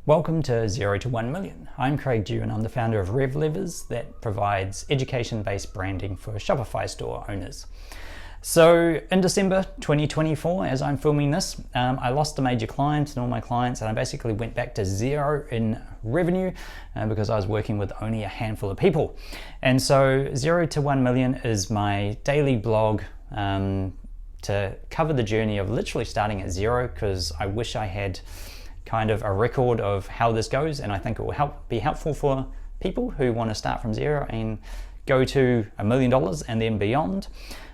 Welcome to 0 to 1 million. I'm Craig Dew and I'm the founder of RevLevers that provides education-based branding for Shopify store owners. So in December 2024, as I'm filming this, I lost a major client and all my clients, and I basically went back to zero in revenue because I was working with only a handful of people. And so 0 to 1 million is my daily blog to cover the journey of literally starting at zero, because I wish I had kind of a record of how this goes, and I think it will be helpful for people who want to start from zero and go to $1 million and then beyond.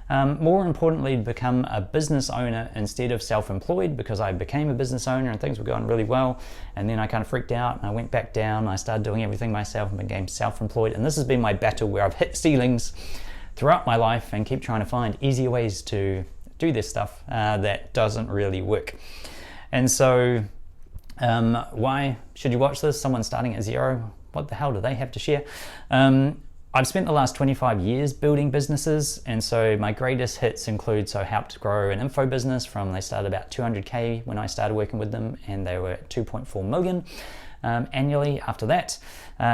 More importantly, become a business owner instead of self-employed, because I became a business owner and things were going really well, and then I kind of freaked out and I went back down. I started doing everything myself and became self-employed, and this has been my battle where I've hit ceilings throughout my life and keep trying to find easier ways to do this stuff that doesn't really work. And so why should you watch this? Someone starting at zero, what the hell do they have to share? I've spent the last 25 years building businesses, and so my greatest hits include, I helped grow an info business from, they started about 200K when I started working with them, and they were at 2.4 million annually after that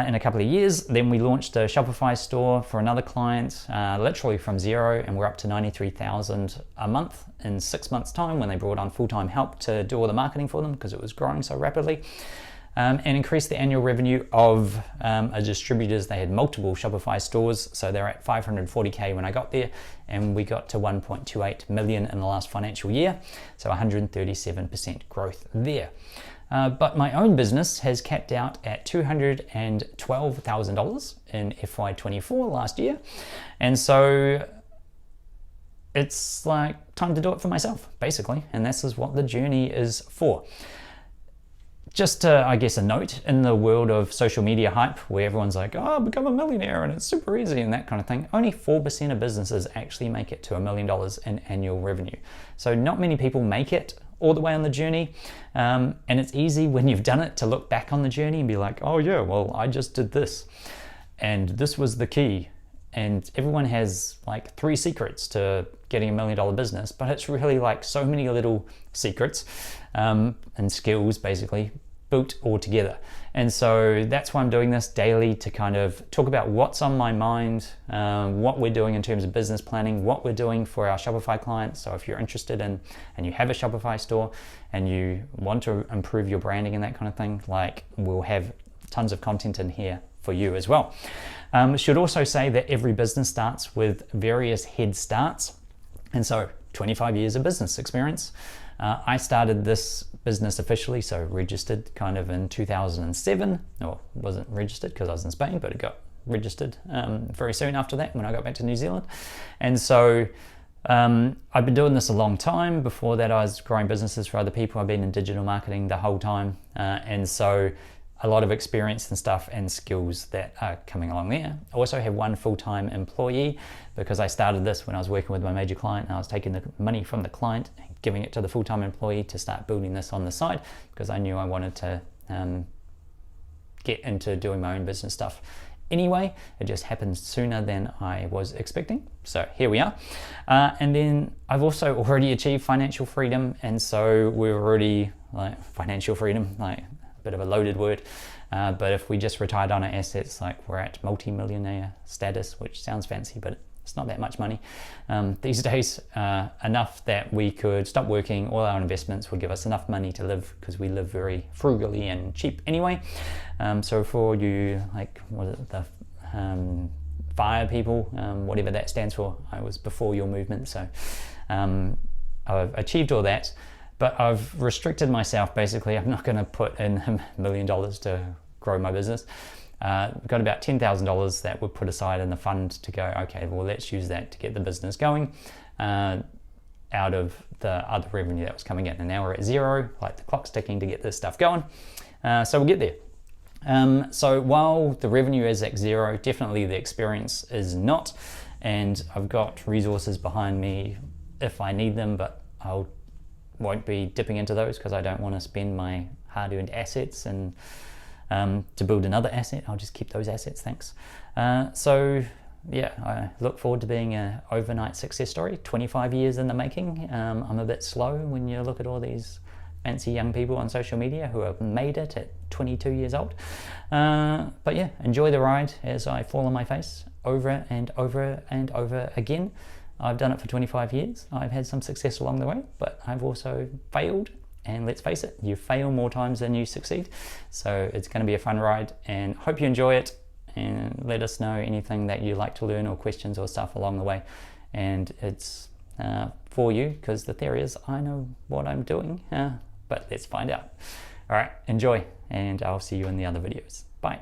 in a couple of years. Then we launched a Shopify store for another client, literally from zero, and we're up to 93,000 a month in 6 months time when they brought on full-time help to do all the marketing for them because it was growing so rapidly. And increased the annual revenue of a distributors. They had multiple Shopify stores, so they're at 540K when I got there, and we got to 1.28 million in the last financial year, so 137% growth there. But my own business has capped out at $212,000 in FY24 last year, and so it's like time to do it for myself, basically, and this is what the journey is for. Just, I guess, a note, in the world of social media hype where everyone's like, oh, become a millionaire and it's super easy and that kind of thing, only 4% of businesses actually make it to $1 million in annual revenue. So not many people make it all the way on the journey. And it's easy when you've done it to look back on the journey and be like, oh yeah, well, I just did this. And this was the key. And everyone has like 3 secrets to getting $1 million business, but it's really like so many little secrets and skills basically built all together. And so that's why I'm doing this daily, to kind of talk about what's on my mind, what we're doing in terms of business planning, what we're doing for our Shopify clients. So if you're interested in, and you have a Shopify store and you want to improve your branding and that kind of thing, like, we'll have tons of content in here for you as well. Should also say that every business starts with various head starts. And so 25 years of business experience. I started this business officially, so registered kind of in 2007, or wasn't registered because I was in Spain, but it got registered very soon after that when I got back to New Zealand. And so I've been doing this a long time. Before that, I was growing businesses for other people. I've been in digital marketing the whole time. And so a lot of experience and stuff and skills that are coming along there. I also have one full-time employee because I started this when I was working with my major client, and I was taking the money from the client and giving it to the full-time employee to start building this on the side, because I knew I wanted to get into doing my own business stuff. Anyway, it just happened sooner than I was expecting. So here we are. And then I've also already achieved financial freedom, and so we're already like financial freedom, like bit of a loaded word, but if we just retired on our assets, like, we're at multi-millionaire status, which sounds fancy, but it's not that much money these days. Enough that we could stop working. All our investments would give us enough money to live, because we live very frugally and cheap anyway. So for you, like, what is it, the FIRE people, whatever that stands for, I was before your movement, so I've achieved all that. But I've restricted myself, basically. I'm not going to put in $1 million to grow my business. We've got about $10,000 that we put aside in the fund to go, okay, well, let's use that to get the business going out of the other revenue that was coming in. And now we're at zero, like the clock's ticking to get this stuff going. So we'll get there. So while the revenue is at zero, definitely the experience is not. And I've got resources behind me if I need them, but won't be dipping into those because I don't want to spend my hard-earned assets and to build another asset. I'll just keep those assets, thanks. So yeah, I look forward to being an overnight success story. 25 years in the making. I'm a bit slow when you look at all these fancy young people on social media who have made it at 22 years old. But yeah, enjoy the ride as I fall on my face over and over and over again. I've done it for 25 years. I've had some success along the way, but I've also failed. And let's face it, you fail more times than you succeed. So it's going to be a fun ride, and hope you enjoy it. And let us know anything that you like to learn or questions or stuff along the way. And it's for you, because the theory is I know what I'm doing, but let's find out. All right, enjoy, and I'll see you in the other videos. Bye.